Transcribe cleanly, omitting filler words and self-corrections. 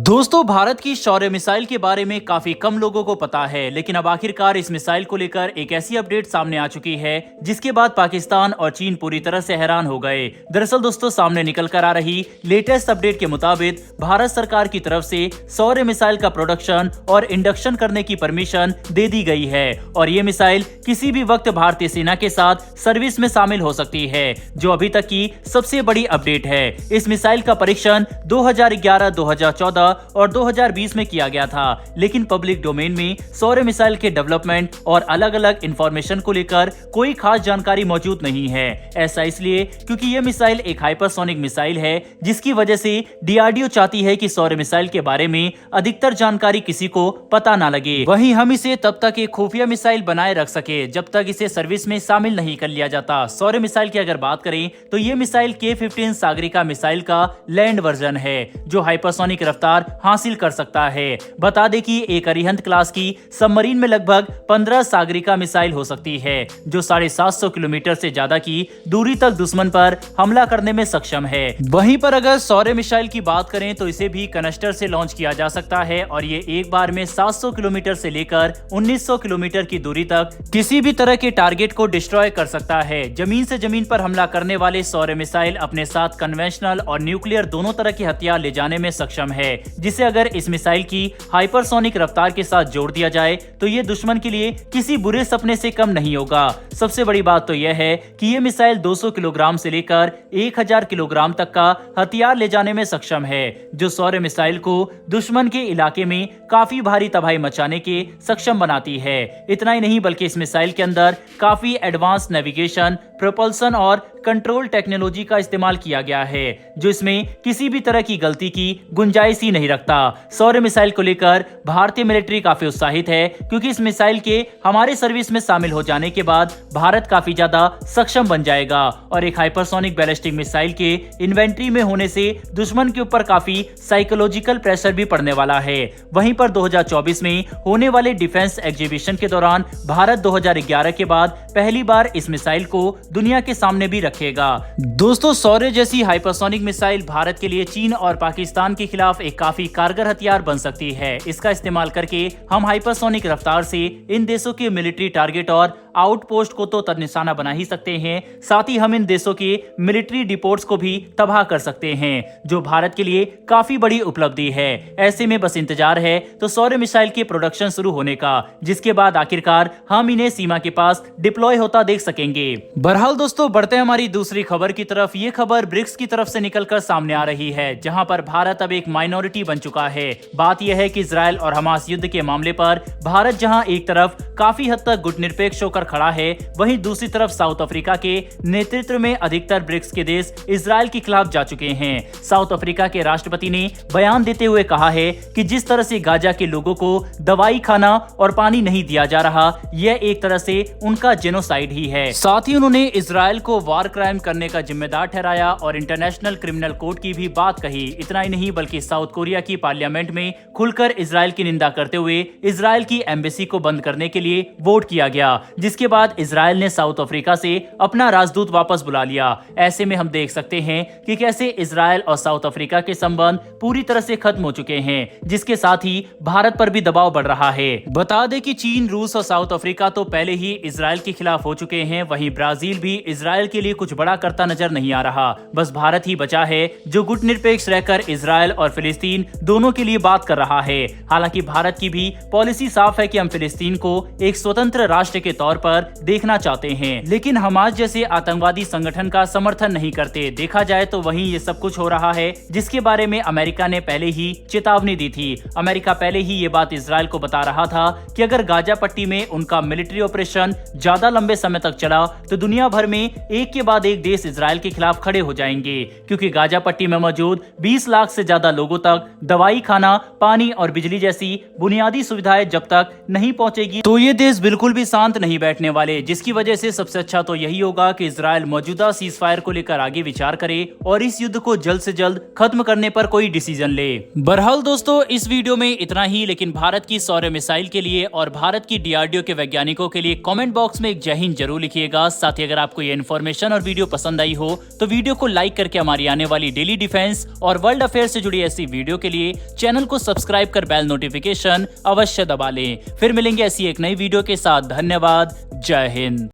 दोस्तों, भारत की शौर्य मिसाइल के बारे में काफी कम लोगों को पता है, लेकिन अब आखिरकार इस मिसाइल को लेकर एक ऐसी अपडेट सामने आ चुकी है जिसके बाद पाकिस्तान और चीन पूरी तरह से हैरान हो गए। दरअसल दोस्तों, सामने निकल कर आ रही लेटेस्ट अपडेट के मुताबिक भारत सरकार की तरफ से शौर्य मिसाइल का प्रोडक्शन और इंडक्शन करने की परमिशन दे दी गई है और ये मिसाइल किसी भी वक्त भारतीय सेना के साथ सर्विस में शामिल हो सकती है, जो अभी तक की सबसे बड़ी अपडेट है। इस मिसाइल का परीक्षण 2011, 2014 और 2020 में किया गया था, लेकिन पब्लिक डोमेन में शौर्य मिसाइल के डेवलपमेंट और अलग अलग इंफॉर्मेशन को लेकर कोई खास जानकारी मौजूद नहीं है। ऐसा इसलिए क्योंकि यह मिसाइल एक हाइपरसोनिक मिसाइल है, जिसकी वजह से डीआरडीओ चाहती है कि शौर्य मिसाइल के बारे में अधिकतर जानकारी किसी को पता ना लगे। वहीं हम इसे तब तक एक खुफिया मिसाइल बनाए रख सके जब तक इसे सर्विस में शामिल नहीं कर लिया जाता। शौर्य मिसाइल की अगर बात करें तो ये मिसाइल K-15 सागरिका मिसाइल का लैंड वर्जन है, जो हाइपरसोनिक रफ्तार हासिल कर सकता है। बता दें कि एक अरिहंत क्लास की सबमरीन में लगभग 15 सागरिका मिसाइल हो सकती है, जो 750 किलोमीटर से ज्यादा की दूरी तक दुश्मन पर हमला करने में सक्षम है। वहीं पर अगर शौर्य मिसाइल की बात करें तो इसे भी कनस्टर से लॉन्च किया जा सकता है और ये एक बार में 700 किलोमीटर से लेकर 1900 किलोमीटर की दूरी तक किसी भी तरह के टारगेट को डिस्ट्रॉय कर सकता है। जमीन से जमीन पर हमला करने वाले शौर्य मिसाइल अपने साथ कन्वेंशनल और न्यूक्लियर दोनों तरह के हथियार ले जाने में सक्षम है, जिसे अगर इस मिसाइल की हाइपरसोनिक रफ्तार के साथ जोड़ दिया जाए तो ये दुश्मन के लिए किसी बुरे सपने से कम नहीं होगा। सबसे बड़ी बात तो यह है कि ये मिसाइल 200 किलोग्राम से लेकर 1000 किलोग्राम तक का हथियार ले जाने में सक्षम है, जो शौर्य मिसाइल को दुश्मन के इलाके में काफी भारी तबाही मचाने के सक्षम बनाती है। इतना ही नहीं बल्कि इस मिसाइल के अंदर काफी एडवांस नेविगेशन, प्रोपल्सन और कंट्रोल टेक्नोलॉजी का इस्तेमाल किया गया है, जो इसमें किसी भी तरह की गलती की गुंजाइश ही नहीं रखता। शौर्य मिसाइल को लेकर भारतीय मिलिट्री काफी उत्साहित है, क्योंकि इस मिसाइल के हमारे सर्विस में शामिल हो जाने के बाद भारत काफी ज्यादा सक्षम बन जाएगा और एक हाइपरसोनिक बैलिस्टिक मिसाइल के इन्वेंट्री में होने से दुश्मन के ऊपर काफी साइकोलॉजिकल प्रेशर भी पड़ने वाला है। वहीं पर 2024 में होने वाले डिफेंस एग्जीबिशन के दौरान भारत 2011 के बाद पहली बार इस मिसाइल को दुनिया के सामने भी रखेगा। दोस्तों, शौर्य जैसी हाइपरसोनिक मिसाइल भारत के लिए चीन और पाकिस्तान के खिलाफ एक काफी कारगर हथियार बन सकती है। इसका इस्तेमाल करके हम हाइपरसोनिक रफ्तार से इन देशों के मिलिट्री टारगेट और आउटपोस्ट को तो निशाना बना ही सकते हैं, साथ ही हम इन देशों के मिलिट्री डिपोट्स को भी तबाह कर सकते हैं, जो भारत के लिए काफी बड़ी उपलब्धि है। ऐसे में बस इंतजार है तो शौर्य मिसाइल के प्रोडक्शन शुरू होने का, जिसके बाद आखिरकार हम इन्हें सीमा के पास डिप्लॉय होता देख सकेंगे। बहरहाल दोस्तों, बढ़ते हैं हमारी दूसरी खबर की तरफ। ये खबर ब्रिक्स की तरफ से निकलकर सामने आ रही है, जहां पर भारत अब एक माइनॉरिटी बन चुका है। बात यह है कि इजराइल और हमास युद्ध के मामले पर भारत जहां एक तरफ काफी हद तक गुटनिरपेक्ष होकर खड़ा है, वहीं दूसरी तरफ साउथ अफ्रीका के नेतृत्व में अधिकतर ब्रिक्स के देश इजराइल के खिलाफ जा चुके हैं। साउथ अफ्रीका के राष्ट्रपति ने बयान देते हुए कहा है कि जिस तरह से गाजा के लोगों को दवाई, खाना और पानी नहीं दिया जा रहा, यह एक तरह से उनका जेनोसाइड ही है। साथ ही उन्होंने इजराइल को वार क्राइम करने का जिम्मेदार ठहराया और इंटरनेशनल क्रिमिनल कोर्ट की भी बात कही। इतना ही नहीं बल्कि साउथ कोरिया की पार्लियामेंट में खुलकर इजराइल की निंदा करते हुए इजराइल की एम्बेसी को बंद करने के लिए वोट किया गया, जिसके बाद इजराइल ने साउथ अफ्रीका से अपना राजदूत वापस बुला लिया। ऐसे में हम देख सकते हैं कि कैसे इजराइल और साउथ अफ्रीका के संबंध पूरी तरह से खत्म हो चुके हैं, जिसके साथ ही भारत पर भी दबाव बढ़ रहा है। बता दें कि चीन, रूस और साउथ अफ्रीका तो पहले ही इजराइल के खिलाफ हो चुके हैं, वहीं ब्राजील भी इजराइल के लिए कुछ बड़ा करता नजर नहीं आ रहा। बस भारत ही बचा है जो गुटनिरपेक्ष रहकर इजराइल और फिलिस्तीन दोनों के लिए बात कर रहा है। हालांकि भारत की भी पॉलिसी साफ है कि हम फिलिस्तीन को एक स्वतंत्र राष्ट्र के तौर पर देखना चाहते हैं, लेकिन हमास जैसे आतंकवादी संगठन का समर्थन नहीं करते। देखा जाए तो वहीं ये सब कुछ हो रहा है, जिसके बारे में अमेरिका ने पहले ही चेतावनी दी थी। अमेरिका पहले ही ये बात इजराइल को बता रहा था कि अगर गाजा पट्टी में उनका मिलिट्री ऑपरेशन ज्यादा लंबे समय तक चला तो दुनिया भर में एक के बाद एक देश इजराइल के खिलाफ खड़े हो जाएंगे, क्योंकि गाजा पट्टी में मौजूद 20 लाख से ज्यादा लोगों तक दवाई, खाना, पानी और बिजली जैसी बुनियादी सुविधाएं जब तक नहीं पहुंचेगी तो ये देश बिल्कुल भी शांत नहीं बैठने वाले, जिसकी वजह से सबसे अच्छा तो यही होगा कि इजराइल मौजूदा सीज फायर को लेकर आगे विचार करे और इस युद्ध को जल्द से जल्द खत्म करने पर कोई डिसीजन ले। बहरहाल दोस्तों, इस वीडियो में इतना ही, लेकिन भारत की शौर्य मिसाइल के लिए और भारत की डीआरडीओ के वैज्ञानिकों के लिए कमेंट बॉक्स में एक जय हिंद जरूर लिखिएगा। साथ ही अगर आपको ये इन्फॉर्मेशन और और वीडियो पसंद आई हो तो वीडियो को लाइक करके हमारी आने वाली डेली डिफेंस और वर्ल्ड अफेयर से जुड़ी ऐसी वीडियो के लिए चैनल को सब्सक्राइब कर बेल नोटिफिकेशन अवश्य दबा लें। फिर मिलेंगे ऐसी एक नई वीडियो के साथ। धन्यवाद। जय हिंद।